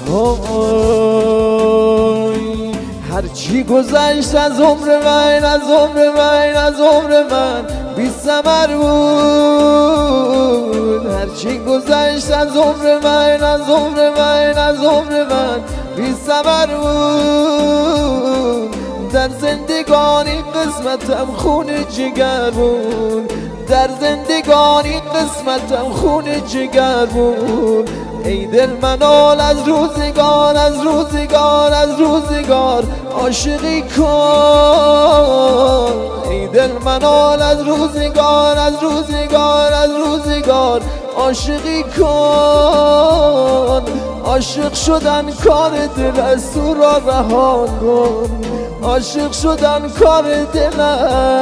وای هرچی گذشت از عمر من، از عمر من، از عمر من بی ثمر بود. هرچی گذشت از عمر من، از عمر من، از عمر من بی ثمر بود. در زندگانی قسمتم خون جگر بود، در زندگانی قسمتم خون جگر بود. ای دل منال از روزگار، از روزگار، از روزگار عاشقی کن. ای دل منال از روزگار، از روزگار، از روزگار عاشقی کن. عاشق شدن کار دل است، تو را رها کن. عاشق شدن کار دل است.